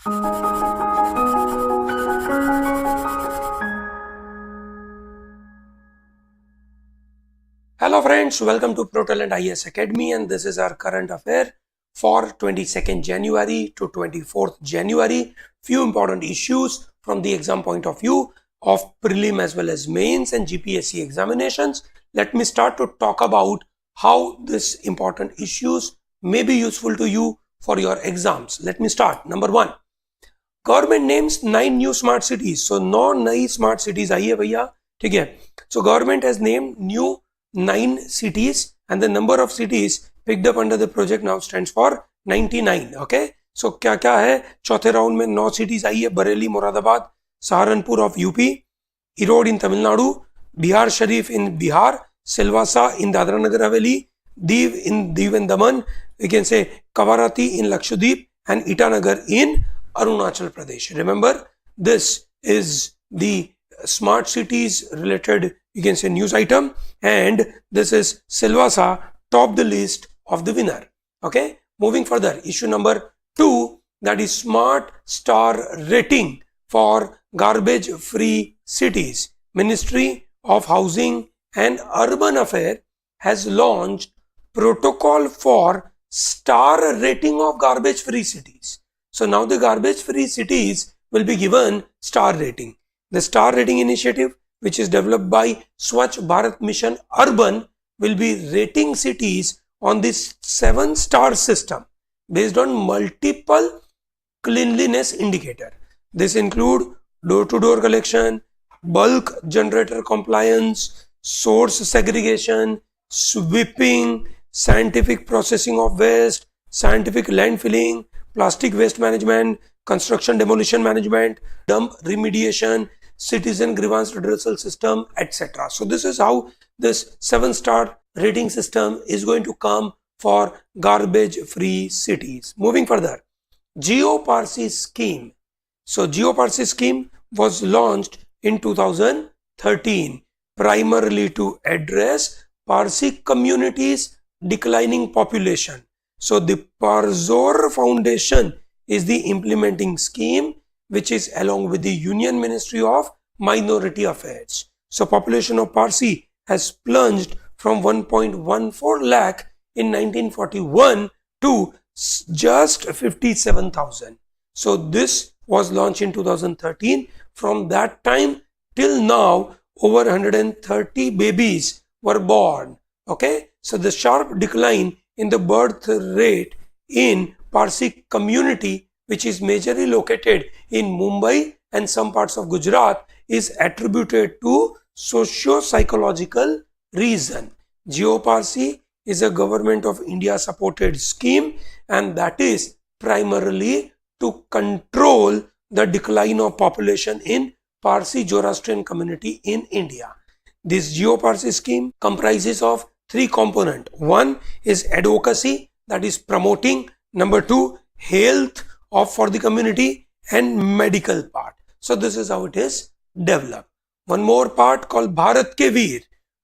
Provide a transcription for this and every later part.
Hello friends, welcome to ProTalent IAS Academy, and this is our current affair for 22nd January to 24th January. Few important issues from the exam point of view of prelim as well as mains and GPSC examinations. Let me start to talk about how these important issues may be useful to you for your exams. Let me start. Number 1, government names 9 new smart cities. So 9 नई smart cities आई है भैया, ठीक है. So government has named new 9 cities and the number of cities picked up under the project now stands for 99. Okay, so क्या क्या है चौथे round में 9 cities आई है. Bareilly, Moradabad, Saharanpur of UP, Erode in Tamil Nadu, Bihar Sharif in Bihar, Silvassa in Dadra Nagar Haveli, Div in Div and Daman, we can say Kavarati in Lakshadweep, and Itanagar in Arunachal Pradesh. Remember, this is the smart cities related, you can say, news item, and this is Silvassa top the list of the winner. Okay, moving further, issue number 2, that is smart star rating for garbage free cities. Ministry of Housing and Urban Affairs has launched protocol for star rating of garbage free cities. So now the garbage free cities will be given star rating. The star rating initiative, which is developed by Swachh Bharat Mission Urban, will be rating cities on this 7-star system based on multiple cleanliness indicator. This include door-to-door collection, bulk generator compliance, source segregation, sweeping, scientific processing of waste, scientific landfilling, plastic waste management, construction demolition management, dump remediation, citizen grievance redressal system, etc. So this is how this 7-star rating system is going to come for garbage free cities. Moving further, GeoPARSI scheme. So GeoPARSI scheme was launched in 2013 primarily to address Parsi communities' declining population. So the Parzor Foundation is the implementing scheme, which is along with the Union Ministry of Minority Affairs. So population of Parsi has plunged from 1.14 lakh in 1941 to just 57,000. So this was launched in 2013. From that time till now, over 130 babies were born. Okay, so the sharp decline in the birth rate in Parsi community, which is majorly located in Mumbai and some parts of Gujarat, is attributed to socio-psychological reason. GeoPARSI is a government of India supported scheme, and that is primarily to control the decline of population in Parsi Zoroastrian community in India. This GeoPARSI scheme comprises of 3 components. 1 is advocacy, that is promoting. Number 2, health for the community, and medical part. So this is how it is developed. One more part called Bharat Ke Veer.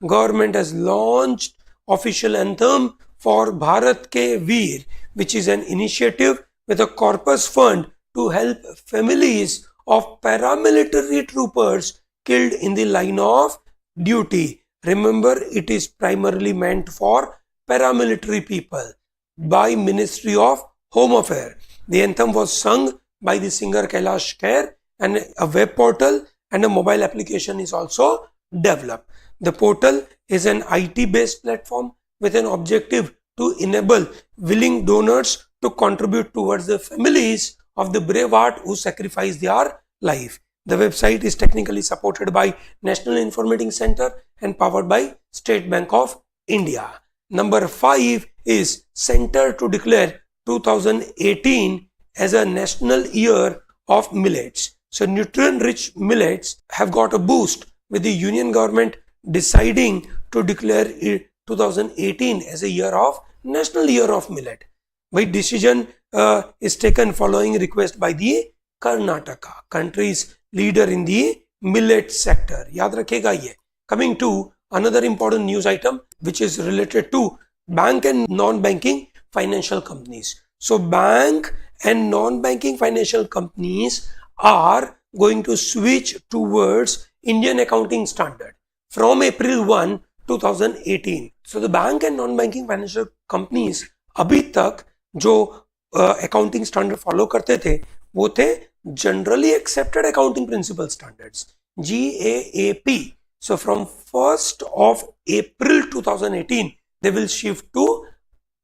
Government has launched official anthem for Bharat Ke Veer, which is an initiative with a corpus fund to help families of paramilitary troopers killed in the line of duty. Remember, it is primarily meant for paramilitary people by Ministry of Home Affairs. The anthem was sung by the singer Kailash Kher, and a web portal and a mobile application is also developed. The portal is an IT-based platform with an objective to enable willing donors to contribute towards the families of the brave heart who sacrificed their life. The website is technically supported by National Informatics Center and powered by State Bank of India. Number 5 is Center to declare 2018 as a National Year of Millets. So nutrient-rich millets have got a boost with the Union government deciding to declare 2018 as a National Year of Millet. By decision is taken following request by the Karnataka, country's leader in the millet sector. याद रखेगा ये. Coming to another important news item which is related to bank and non-banking financial companies. So bank and non-banking financial companies are going to switch towards Indian accounting standard from April 1, 2018. So the bank and non-banking financial companies अभी तक जो accounting standard follow करते थे वो थे generally accepted accounting principle standards GAAP. So from 1st of April 2018 they will shift to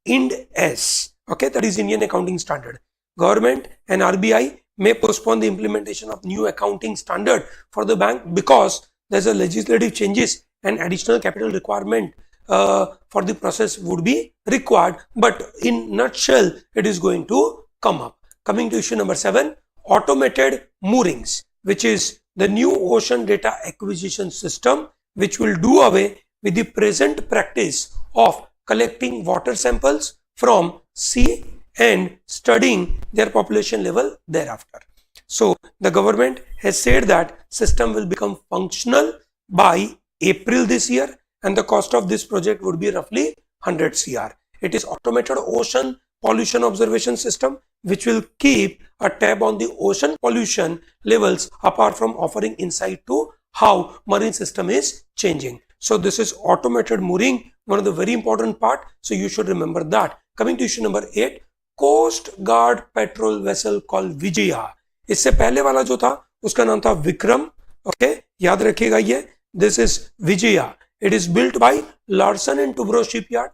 Ind S. Okay, that is Indian accounting standard. Government and RBI may postpone the implementation of new accounting standard for the bank because there's a legislative changes and additional capital requirement for the process would be required, but in nutshell it is going to come up. Coming to issue number 7, automated moorings, which is the new ocean data acquisition system which will do away with the present practice of collecting water samples from sea and studying their population level thereafter. So the government has said that system will become functional by April this year and the cost of this project would be roughly 100 CR. It is automated ocean pollution observation system which will keep a tab on the ocean pollution levels apart from offering insight to how marine system is changing. So this is automated mooring, one of the very important part. So you should remember that. Coming to issue number 8, Coast Guard patrol vessel called Vijaya. इससे पहले वाला जो था उसका नाम था Vikram. Okay, याद रखिएगा ये. This is Vijaya. It is built by Larsen and Toubro shipyard.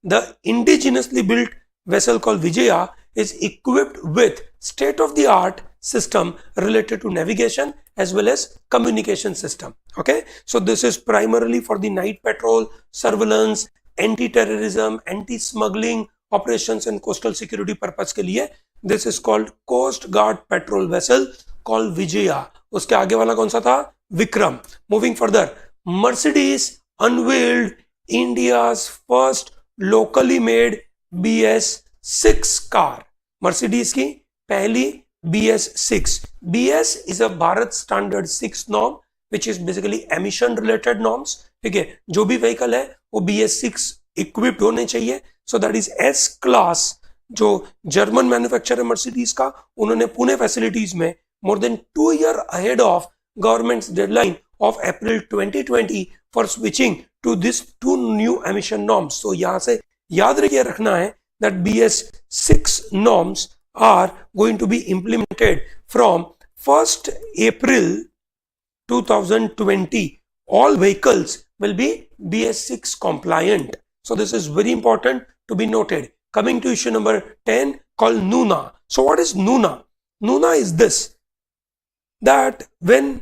The indigenously built vessel called Vijaya is equipped with state-of-the-art system related to navigation as well as communication system. Okay, so this is primarily for the night patrol, surveillance, anti-terrorism, anti-smuggling operations and coastal security purpose के लिए. This is called Coast Guard patrol vessel called Vijaya. उसके आगे वाला कौन सा था? Vikram. Moving further, Mercedes unveiled India's first locally made BS6 car. Mercedes की पहली BS6. BS is a Bharat Standard 6 norm which is basically emission related norms. ठीक है, जो भी vehicle है वो BS6 equipped होने चाहिए. So that is S class. जो जर्मन मैन्युफैक्चरर है मर्सिडीज का, उन्होंने पुणे फैसिलिटीज में more than 2 years ahead of government's deadline of April 2020 for switching to these 2 new emission norms. So यहाँ से याद रखना है that BS6 norms are going to be implemented from 1st April 2020. All vehicles will be BS6 compliant. So this is very important to be noted. Coming to issue number 10 called Nuna. So what is Nuna? Nuna is this, that when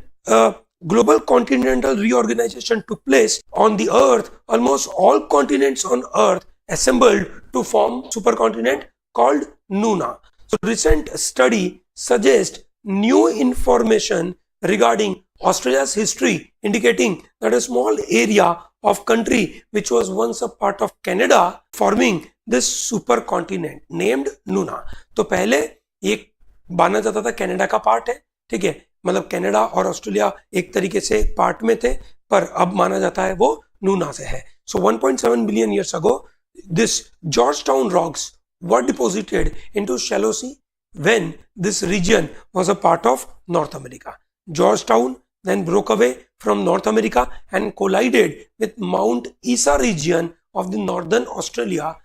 global continental reorganization took place on the earth, almost all continents on earth assembled to form supercontinent called Nuna. So recent study suggests new information regarding Australia's history indicating that a small area of country which was once a part of Canada forming this supercontinent named Nuna. तो पहले ये माना जाता था Canada का part है, ठीक है, मतलब कनाडा और ऑस्ट्रेलिया एक तरीके से एक पार्ट में थे, पर अब माना जाता है वो नूना से है. So 1.7 billion years ago this Georgetown rocks were deposited into shallow sea when this region was a part of North America. Georgetown then broke away from North America and collided with Mount Isa region of the northern Australia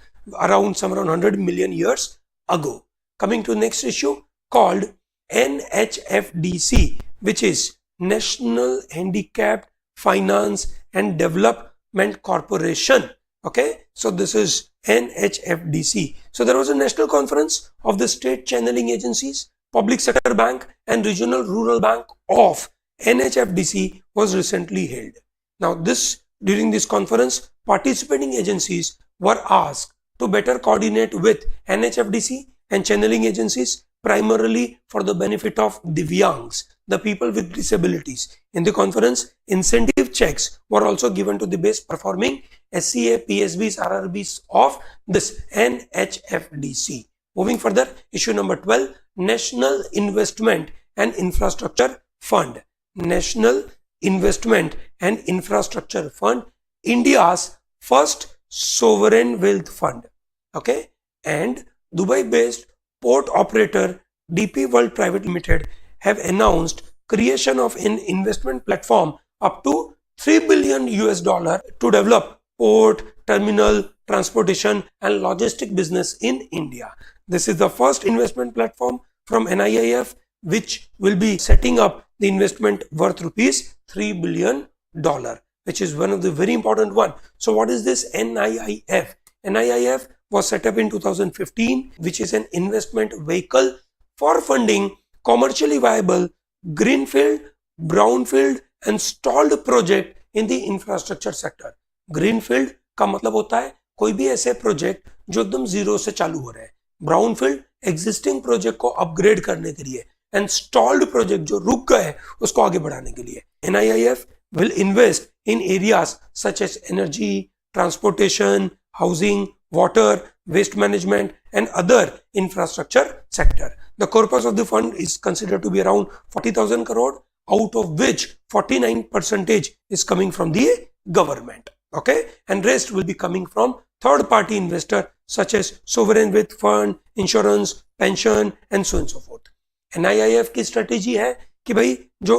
around 100 million years ago. Coming to next issue called NHFDC, which is National Handicapped Finance and Development Corporation. Okay, so this is NHFDC. So there was a national conference of the state channeling agencies, public sector bank and regional rural bank of NHFDC was recently held. Now during this conference, participating agencies were asked to better coordinate with NHFDC and channeling agencies primarily for the benefit of Divyangs, the people with disabilities. In the conference, incentive checks were also given to the best performing SCA, PSBs, RRBs of this NHFDC. Moving further, issue number 12, National Investment and Infrastructure Fund. National Investment and Infrastructure Fund, India's first sovereign wealth fund. Okay, and Dubai-based port operator DP World Private Limited have announced creation of an investment platform up to $3 billion to develop port, terminal, transportation and logistic business in India. This is the first investment platform from NIIF which will be setting up the investment worth rupees $3 billion, which is one of the very important one. So what is this NIIF? NIIF was set up in 2015, which is an investment vehicle for funding commercially viable greenfield, brownfield and stalled project in the infrastructure sector. Greenfield का मतलब होता है कोई भी ऐसे project जो एकदम zero से चालू हो रहे हैं, ब्राउनफील्ड एग्जिस्टिंग प्रोजेक्ट को अपग्रेड करने के लिए एंड स्टॉल्ड प्रोजेक्ट जो रुक गए उसको आगे बढ़ाने के लिए. NIIF will invest in areas such as energy, transportation, housing, water, waste management and other infrastructure sector. The corpus of the fund is considered to be around 40,000 crore, out of which 49% is coming from the government. Okay, and rest will be coming from third party investor such as sovereign wealth fund, insurance, pension and so on and so forth. NIIF की strategy है कि भाई जो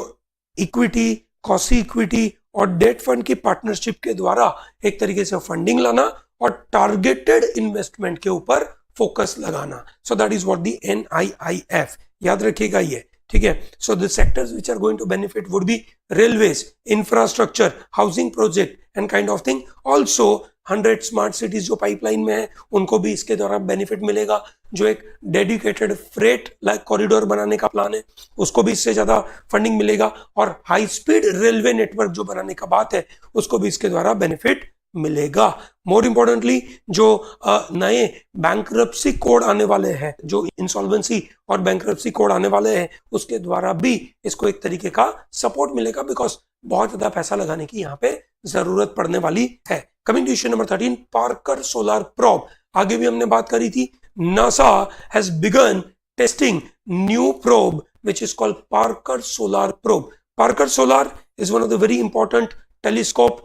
equity, quasi equity और date fund की partnership के द्वारा एक तरीके से फंडिंग लाना और टारगेटेड इन्वेस्टमेंट के ऊपर फोकस लगाना. So that is what the NIIF, याद रखिएगा ये, ठीक है. So the sectors which are going to benefit would be railways, infrastructure, housing project and kind of thing. Also 100 smart cities जो पाइपलाइन में है उनको भी इसके द्वारा बेनिफिट मिलेगा. जो एक डेडिकेटेड फ्रेट लाइक कॉरिडोर बनाने का प्लान है उसको भी इससे ज्यादा फंडिंग मिलेगा. और हाई स्पीड रेलवे नेटवर्क जो बनाने का बात है उसको भी इसके द्वारा बेनिफिट मिलेगा. मोर इंपॉर्टेंटली जो नए बैंकरप्सी कोड आने वाले हैं, जो इंसॉल्वेंसी और बैंकरप्सी कोड आने वाले हैं उसके द्वारा भी इसको एक तरीके का सपोर्ट मिलेगा, बिकॉज बहुत ज्यादा पैसा लगाने की यहाँ पे जरूरत पड़ने वाली है. Coming to issue number 13, Parker solar probe. आगे भी हमने बात करी थी. NASA has begun testing new probe which is called Parker Solar Probe. Parker Solar is one of the very important telescope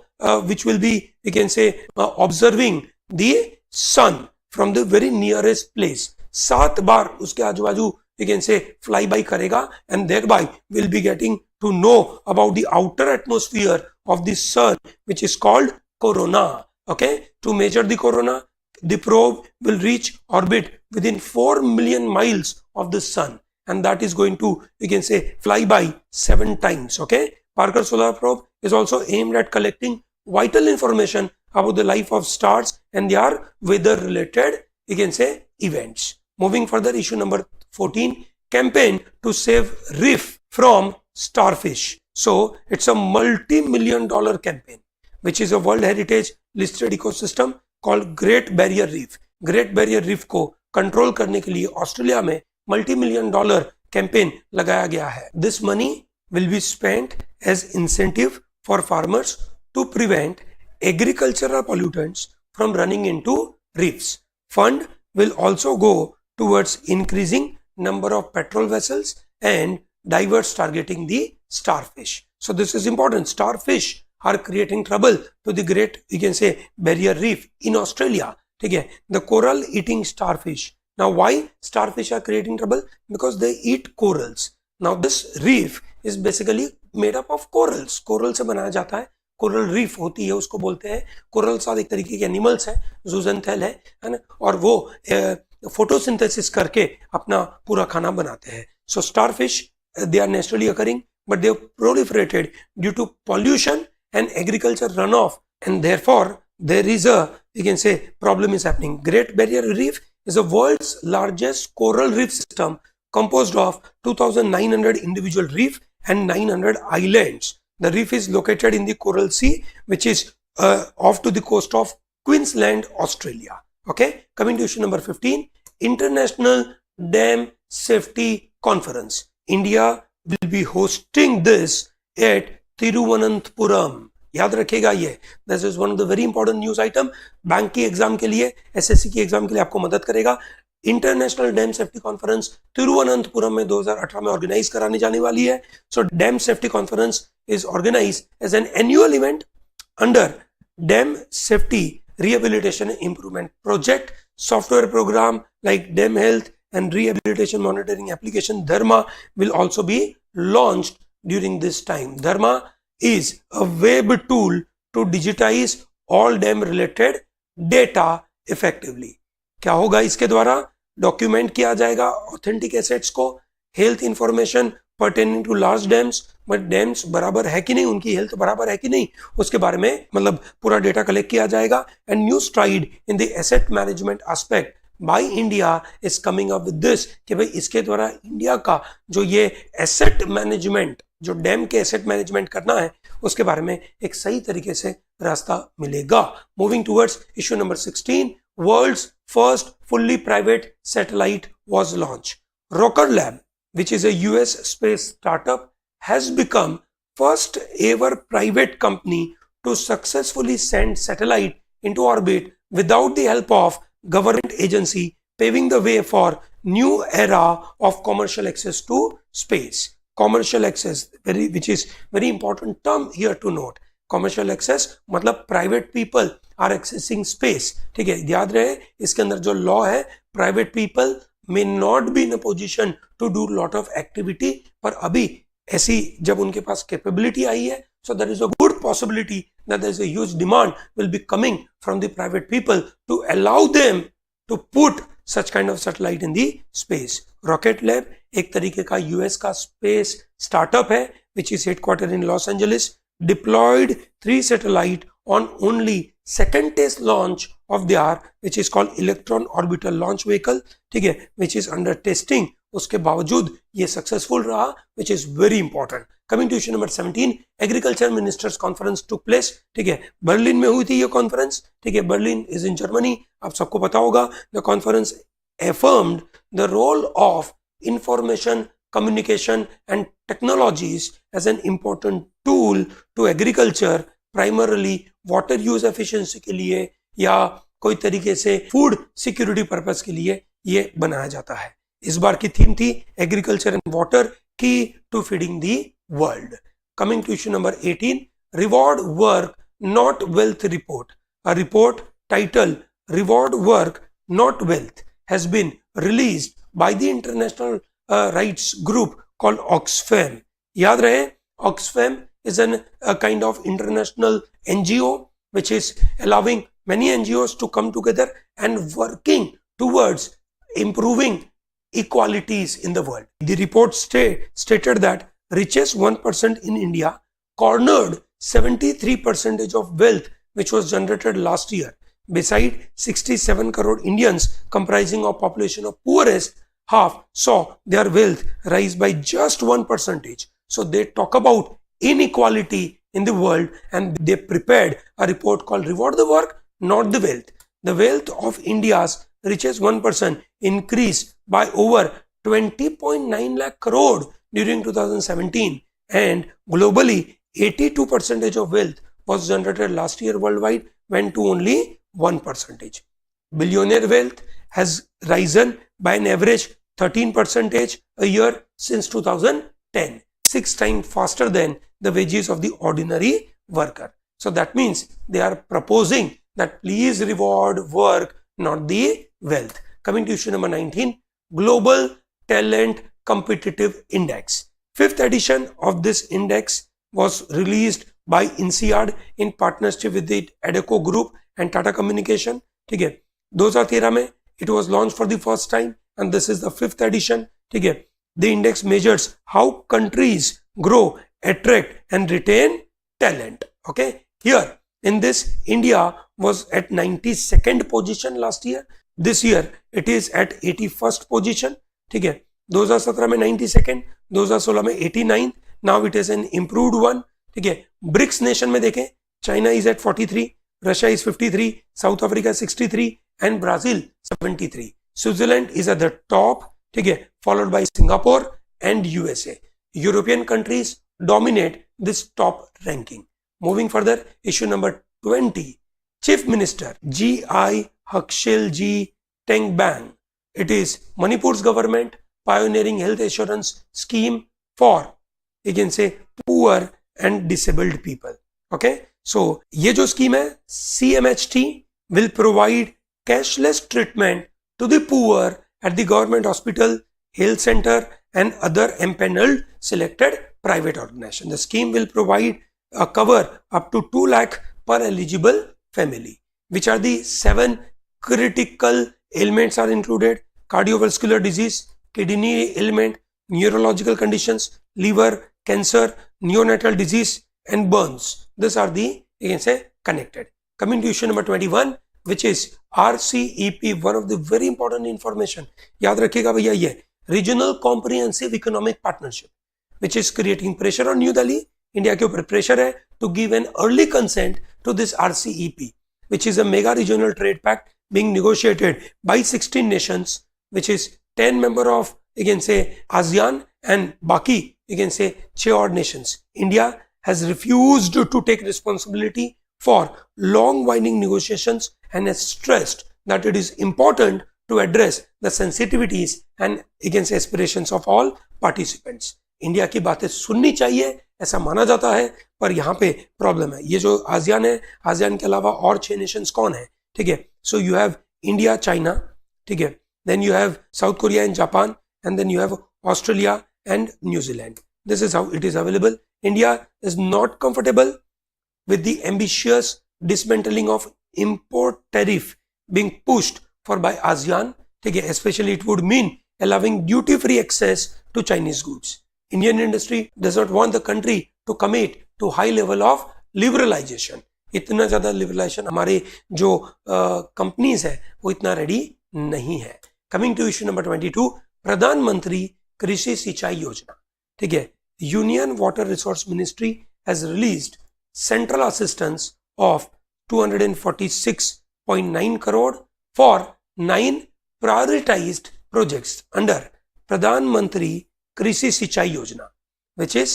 which will be, you can say, observing the sun from the very nearest place. 7 बार उसके आजू बाजू you can say fly by करेगा and thereby will be getting to know about the outer atmosphere of the sun which is called corona. Okay, to measure the corona, the probe will reach orbit within 4 million miles of the sun, and that is going to, you can say, fly by 7 times. Okay, Parker Solar Probe is also aimed at collecting vital information about the life of stars and their weather related, you can say, events. Moving further, issue number 14, campaign to save reef from starfish. So it's a multi-million-dollar campaign which is a World Heritage listed ecosystem called Great Barrier Reef. Great Barrier Reef को control करने के लिए Australia में $multi-million campaign लगाया गया है. This money will be spent as incentive for farmers to prevent agricultural pollutants from running into reefs. Fund will also go towards increasing number of patrol vessels and divers targeting the starfish. So this is important. Starfish are creating trouble to the great, you can say, barrier reef in Australia. ठीक है, the coral eating starfish. Now why starfish are creating trouble? Because they eat corals. Now this reef is basically made up of corals. Coral से बनाया जाता है, coral reef होती है उसको बोलते हैं. कोरल साथ एक तरीके के एनिमल्स है, जूजेंथेल है ना, और वो फोटोसिंथेसिस करके अपना पूरा खाना बनाते हैं. So starfish, they are naturally occurring, but they have proliferated due to pollution and agriculture runoff, and therefore there is a, you can say, problem is happening. Great Barrier Reef is the world's largest coral reef system composed of 2,900 individual reef and 900 islands. The reef is located in the Coral Sea, which is off to the coast of Queensland, Australia. Okay, coming to issue number 15, International Dam Safety Conference. India will be hosting this at Thiruvananthapuram. याद रखिएगा ये. This is one of the very important news item. Bank की exam के लिए, SSC की exam के लिए आपको मदद करेगा. International dam safety conference Thiruvananthapuram में 2018 में ऑर्गेनाइज करानी जाने वाली है. So dam safety conference is organize as an annual event under dam safety rehabilitation and improvement project, software program like dam health and rehabilitation monitoring application Dharma will also be launched during this time. Dharma is a web tool to digitize all dam related data effectively. क्या होगा इसके द्वारा? Document किया जाएगा authentic assets को, health information pertaining to large dams, but dams बराबर है कि नहीं, उनकी हेल्थ बराबर है कि नहीं, उसके बारे में मतलब पूरा डेटा कलेक्ट किया जाएगा. And new STRIDE in the asset management aspect by India is coming up with this कि भाई इसके द्वारा इंडिया का जो ये एसेट मैनेजमेंट, जो डैम के एसेट मैनेजमेंट करना है, उसके बारे में एक सही तरीके से रास्ता मिलेगा. Moving towards issue number 16, world's first fully private satellite was launched. Rocket Lab, which is a US space startup, has become first ever private company to successfully send satellite into orbit without the help of government agency, paving the way for new era of commercial access to space. Commercial access, which is very important term here to note. Commercial access मतलब private people are accessing space. ठीक है, याद रहे इसके अंदर जो law है, private people may not be in a position to do lot of activity, पर अभी ऐसी जब उनके पास कैपेबिलिटी आई है, so there is a good possibility that there is a huge demand will be coming from the private people to allow them to put such kind of satellite in the space. Rocket lab एक तरीके का US का space startup है which is headquarter in Los Angeles, deployed 3 satellite on only second test launch of their which is called electron orbital launch vehicle. ठीक है, which is under testing. उसके बावजूद ये सक्सेसफुल रहा, which is very important. Coming to issue number 17, agriculture ministers conference took place. ठीक है, Berlin में हुई थी ये कॉन्फ्रेंस. ठीक है, बर्लिन is in Germany, आप सबको पता होगा. The conference affirmed the role of information communication and technologies as an important tool to agriculture, primarily water use efficiency के लिए या कोई तरीके से फूड सिक्योरिटी पर्पस के लिए ये बनाया जाता है. इस बार की थीम थी agriculture and water key to feeding the world. Coming to issue number 18, reward work not wealth report. A report title reward work not wealth has been released by the international rights group called Oxfam. याद रहे, Oxfam is a kind of international NGO which is allowing many NGOs to come together and working towards improving equalities in the world. The report stated that richest 1% in India cornered 73% of wealth which was generated last year. Beside 67 crore Indians comprising of population of poorest half saw their wealth rise by just 1%. So they talk about inequality in the world and they prepared a report called Reward the Work, Not the Wealth. The wealth of India's richest 1% increased by over 20.9 lakh crore during 2017 and globally 82% of wealth was generated last year worldwide went to only 1%. Billionaire wealth has risen by an average 13% a year since 2010, 6 times faster than the wages of the ordinary worker. So that means they are proposing that please reward work, not the wealth. Coming to issue number 19, Global Talent Competitive Index. 5th edition of this index was released by INSEAD in partnership with the Adecco Group and Tata Communication. ठीक है, 2013 में it was launched for the first time and this is the 5th edition. ठीक है, the index measures how countries grow, attract and retain talent. Okay, here in this India was at 92nd position last year. This year it is at 81st position. ठीक है, 2017 में 92nd, 2016 में 89, now it is an improved one. ठीक है, BRICS nation में देखें, China is at 43, Russia is 53, South Africa 63 and Brazil 73. Switzerland is at the top. ठीक है, followed by Singapore and USA. European countries dominate this top ranking. Moving further, issue number 20, chief minister GI HAKSHELGI TENGBANG. It is Manipur's government pioneering health assurance scheme for, you can say, poor and disabled people. Okay, so ये जो scheme है, CMHT will provide cashless treatment to the poor at the government hospital, health center and other empaneled selected private organization. The scheme will provide a cover up to 2 lakh per eligible family. Which are the 7 critical ailments are included? Cardiovascular disease, kidney ailment, neurological conditions, liver, cancer, neonatal disease and burns. These are the, you can say, connected. Coming to issue number 21, which is RCEP, one of the very important information. याद रखिएगा भैया ये Regional Comprehensive Economic Partnership, which is creating pressure on New Delhi. India के ऊपर pressure है to give an early consent to this RCEP, which is a mega regional trade pact being negotiated by 16 nations, which is 10 member of, you can say, ASEAN and Baki, you can say, 6 odd nations. India has refused to take responsibility for long winding negotiations and has stressed that it is important to address the sensitivities and, you can say, aspirations of all participants. India की बातें सुननी चाहिए ऐसा माना जाता है, पर यहाँ पे प्रॉब्लम है. ये जो आसियान है, आसियान के अलावा और 6 नेशंस कौन है? ठीक है, so you have India, China, ठीक है, then you have South Korea and Japan, and then you have Australia and New Zealand. This is how it is available. India is not comfortable with the ambitious dismantling of import tariff being pushed for by ASEAN. ठीक है, especially it would mean allowing duty-free access to Chinese goods. Indian industry does not want the country to commit to high level of liberalization. इतना ज़्यादा liberalization हमारे जो companies है वो इतना ready नहीं है. Coming to issue number 22, प्रधानमंत्री कृषि सिंचाई योजना. ठीक है, Union Water Resource Ministry has released central assistance of 246.9 crore for 9 prioritized projects under Pradhan Mantri Krishi Sinchayee Yojana, which is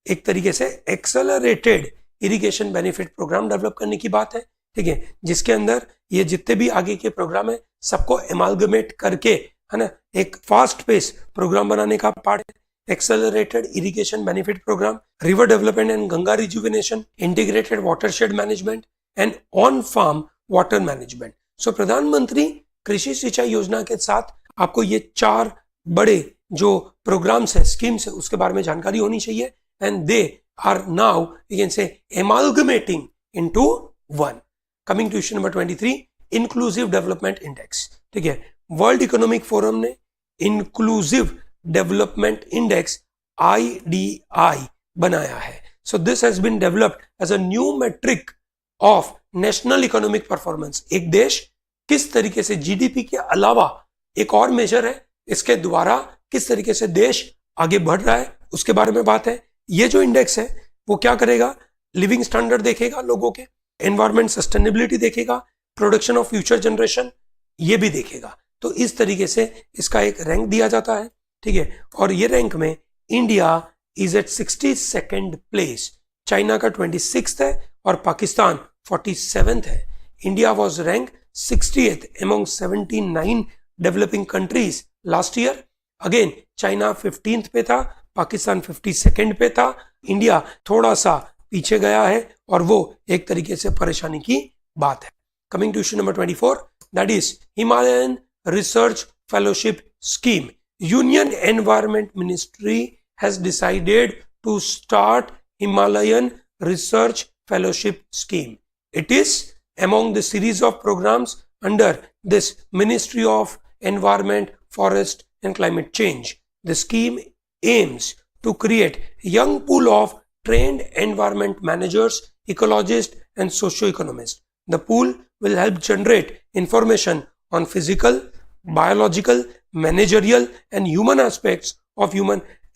एक तरीके से accelerated irrigation benefit program develop करने की बात है. ठीक है, जिसके अंदर ये जितने भी आगे के प्रोग्राम है सबको एमालगमेट करके, है ना, एक फास्ट पेस प्रोग्राम बनाने का पार्ट है. Accelerated Irrigation Benefit Program, River Development and Ganga Rejuvenation, Integrated Watershed Management and On-Farm Water Management. So प्रधानमंत्री कृषि सिंचाई योजना के साथ आपको ये 4 बड़े जो प्रोग्राम्स है, स्कीम्स है, उसके बारे में जानकारी होनी चाहिए. And they are now, you can say, amalgamating into one. Coming to issue number 23, Inclusive Development Index. ठीक है, World Economic Forum ने Inclusive Development Index IDI बनाया है. So this has been developed as a new metric of national economic performance. एक देश किस तरीके से GDP के अलावा एक और मेजर है, इसके द्वारा किस तरीके से देश आगे बढ़ रहा है उसके बारे में बात है. ये जो इंडेक्स है वो क्या करेगा? लिविंग स्टैंडर्ड देखेगा लोगों के, एनवायरमेंट सस्टेनेबिलिटी देखेगा, प्रोडक्शन ऑफ फ्यूचर जनरेशन ये भी देखेगा. तो इस तरीके से इसका एक रैंक दिया जाता है. ठीक है, और ये रैंक में India is at 62nd place, China का 26th है और पाकिस्तान 47th है. India was rank 60th among 79 developing countries last year. Again China 15th पे था, पाकिस्तान 52nd पे था. इंडिया थोड़ा सा पीछे गया है और वो एक तरीके से परेशानी की बात है. Coming to issue number 24, that is Himalayan research fellowship scheme. Union Environment Ministry has decided to start Himalayan Research Fellowship Scheme. It is among the series of programs under this Ministry of Environment, Forest and Climate Change. The scheme aims to create a young pool of trained environment managers, ecologists and socio-economists. The pool will help generate information on physical, biological, managerial and human aspects of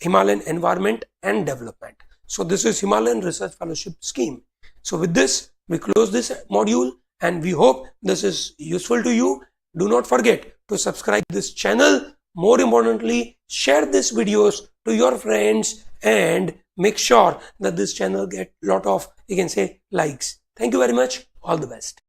Himalayan environment and development. So this is Himalayan Research Fellowship Scheme. So with this, we close this module and we hope this is useful to you. Do not forget to subscribe this channel. More importantly, share these videos to your friends and make sure that this channel get lot of, you can say, likes. Thank you very much. All the best.